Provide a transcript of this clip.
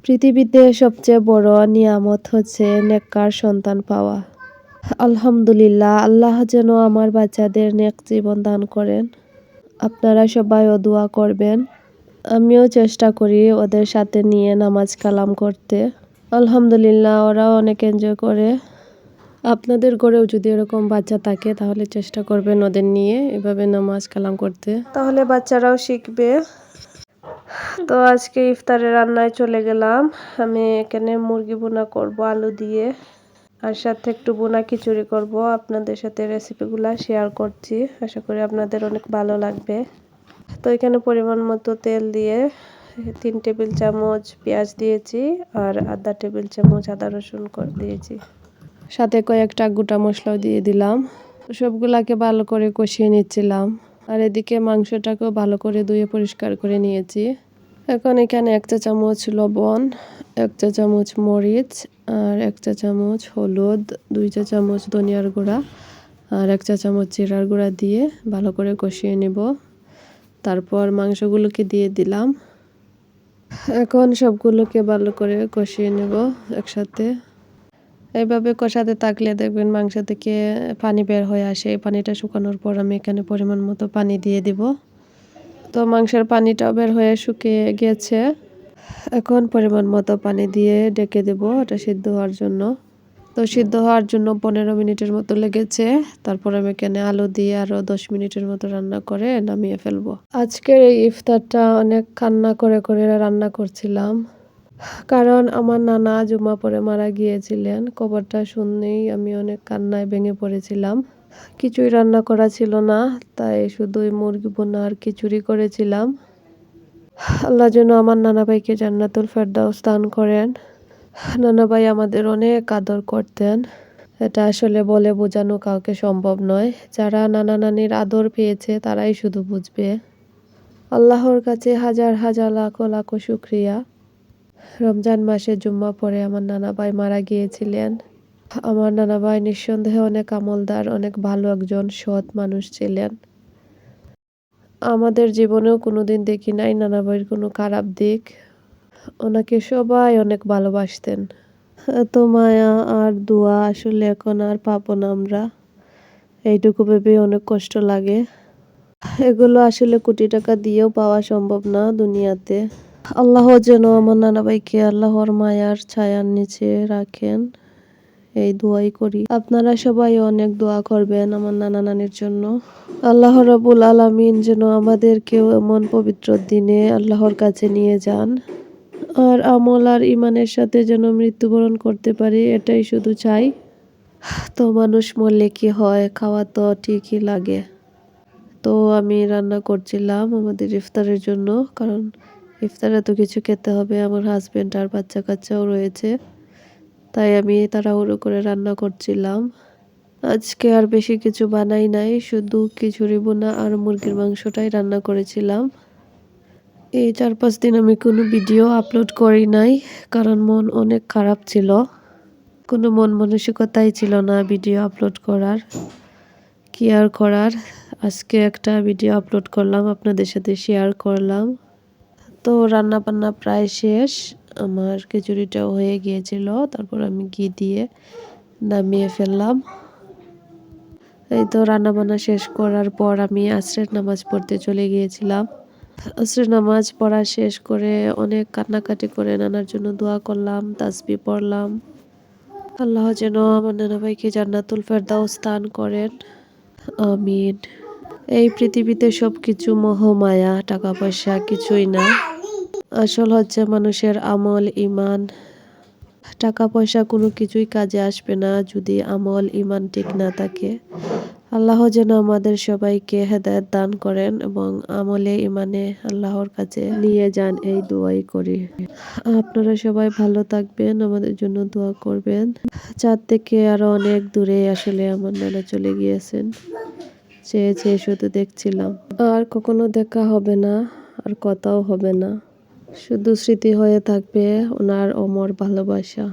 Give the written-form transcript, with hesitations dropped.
পৃথিবীতে সবচেয়ে বড় নিয়ামত হচ্ছে নেককার সন্তান পাওয়া। আলহামদুলিল্লাহ, আল্লাহ যেন আমার বাচ্চাদের নেক জীবন দান করেন। আপনারা সবাইও দোয়া করবেন। আমিও চেষ্টা করি ওদের সাথে নিয়ে নামাজ কালাম করতে। আলহামদুলিল্লাহ, ওরাও অনেক এনজয় করে। আপনাদের ঘরেও যদি এরকম বাচ্চা থাকে তাহলে চেষ্টা করবেন ওদের নিয়ে এভাবে নামাজ কালাম করতে, তাহলে বাচ্চারাও শিখবে। তো আজকে ইফতারে রান্নায় চলে গেলাম। আমি এখানে মুরগি ভুনা করব আলু দিয়ে, আর সাথে একটু ভুনা খিচুড়ি করব। আপনাদের সাথে রেসিপিগুলো শেয়ার করছি, আশা করি আপনাদের অনেক ভালো লাগবে। তো এখানে পরিমাণ মতো তেল দিয়ে 3 টেবিল চামচ পেঁয়াজ দিয়েছি, আর আধা টেবিল চামচ আদা রসুন দিয়েছি, সাথে কয়েকটা গোটা মশলাও দিয়ে দিলাম। সবগুলাকে ভালো করে কষিয়ে নিচ্ছিলাম, আর এদিকে মাংসটাকেও ভালো করে ধুয়ে পরিষ্কার করে নিয়েছি। এখন এখানে 1 চা চামচ লবণ, 1 চা চামচ মরিচ, আর 1 চা চামচ হলুদ, 2 চা চামচ ধনিয়ার গুঁড়া, আর 1 চা চামচ জিরার গুঁড়া দিয়ে ভালো করে কষিয়ে নেব। তারপর মাংসগুলোকে দিয়ে দিলাম। এখন সবগুলোকে ভালো করে কষিয়ে নেব একসাথে। এইভাবে কষাতে থাকলে দেখবেন মাংস থেকে পানি বের হয়ে আসে। এই পানিটা শুকানোর পর আমি এখানে পরিমাণ মতো পানি দিয়ে দিব। তো মাংসের পানিটাও বের হয়ে শুকিয়ে গেছে। এখন পরিমাণ মতো পানি দিয়ে ঢেকে দেব এটা সিদ্ধ হওয়ার জন্য। তো সিদ্ধ হওয়ার জন্য 15 মিনিটের মতো লেগেছে। তারপর আমি এখানে আলু দিয়ে আরও 10 মিনিটের মতো রান্না করে নামিয়ে ফেলবো। আজকের এই ইফতারটা অনেক কান্না করে করে রান্না করছিলাম, কারণ আমার নানা জুমা পরে মারা গিয়েছিলেন। খবরটা শুনেই আমি অনেক কান্নায় ভেঙে পড়েছিলাম। কিছুই রান্না করা ছিল না, তাই শুধুই মুরগি ভুনা আর খিচুড়ি করেছিলাম। আল্লাহ যেন আমার নানা ভাইকে জান্নাতুল ফেরদাউস দান করেন। নানা ভাই আমাদের অনেক আদর করতেন, এটা আসলে বলে বোঝানো কাউকে সম্ভব নয়। যারা নানা নানির আদর পেয়েছে তারাই শুধু বুঝবে। আল্লাহর কাছে হাজার হাজার লাখো লাখো শুকরিয়া। রমজান মাসে জুম্মা পরে আমার নানা ভাই মারা গিয়েছিলেন। আমার নানা ভাই নিঃসন্দেহে অনেক আমলদার, অনেক ভালো একজন সৎ মানুষ ছিলেন। আমাদের জীবনেও কোনোদিন দেখি নাই নানা ভাইয়ের কোনো খারাপ দিক। ওনাকে সবাই অনেক ভালোবাসতেন। এত মায়া আর দোয়া আসলে এখন আর পাবো না আমরা। এইটুকু ভেবে অনেক কষ্ট লাগে। এগুলো আসলে কোটি টাকা দিয়েও পাওয়া সম্ভব না দুনিয়াতে। আল্লাহ যেন আমার নানা ভাইকে আল্লাহর মায়ার ছায়ার নিচে রাখেন, এই দোয়াই করি। আপনারা সবাই অনেক দোয়া করবেন আমার নানা নানির জন্য। আল্লাহ রাব্বুল আলামিন যেন আমাদেরকেও এমন পবিত্র দিনে আল্লাহর কাছে নিয়ে যান, আর আমল আর ইমানের সাথে যেন মৃত্যুবরণ করতে পারি, এটাই শুধু চাই। তো মানুষ মরলে কি হয়, খাওয়া তো ঠিকই লাগে। তো আমি রান্না করছিলাম আমাদের ইফতারের জন্য, কারণ ইফতারে তো কিছু খেতে হবে। আমার হাজবেন্ড আর বাচ্চা কাচ্চাও রয়েছে, তাই আমি তাড়াহুড়ো করে রান্না করছিলাম। আজকে আর বেশি কিছু বানাই নাই, শুধু খিচুড়ি ভুনা আর মুরগির মাংসটাই রান্না করেছিলাম। এই 4-5 দিন আমি কোনো ভিডিও আপলোড করি নাই, কারণ মন অনেক খারাপ ছিল। কোনো মন মানসিকতাই ছিল না ভিডিও আপলোড করার। কি আর করার, আজকে একটা ভিডিও আপলোড করলাম, আপনাদের সাথে শেয়ার করলাম। তো রান্না বান্না প্রায় শেষ, আমার খিচুড়িটাও হয়ে গিয়েছিল। তারপর আমি ঘি দিয়ে নামিয়ে ফেললাম। এই তো রান্না বান্না শেষ করার পর আমি আসরের নামাজ পড়তে চলে গিয়েছিলাম। আসরের নামাজ পড়া শেষ করে অনেক কান্নাকাটি করে নানার জন্য দোয়া করলাম, তাসবিহ পড়লাম। আল্লাহ যেন আমার নানা ভাইকে জান্নাতুল ফেরদাউস দান করেন, আমিন। এই পৃথিবীতে সবকিছু মোহমায়া, টাকা পয়সা কিছুই না। আসল হচ্ছে মানুষের আমল ইমান। টাকা পয়সা কোনো কিছুই কাজে আসবে না যদি আমল ইমান ঠিক না থাকে। আল্লাহ যেন আমাদের সবাইকে হেদায়েত দান করেন এবং আমলে ইমানে আল্লাহর কাছে নিয়ে যান, এই দোয়াই করি। আপনারা সবাই ভালো থাকবেন, আমাদের জন্য দোয়া করবেন। চাঁদ থেকে আরো অনেক দূরে আসলে আমার নানা চলে গিয়েছেন, চেয়ে চেয়ে শুধু দেখছিলাম। আর কখনো দেখা হবে না, আর কথাও হবে না, শুধু স্মৃতি হয়ে থাকবে ওনার অমর ভালোবাসা।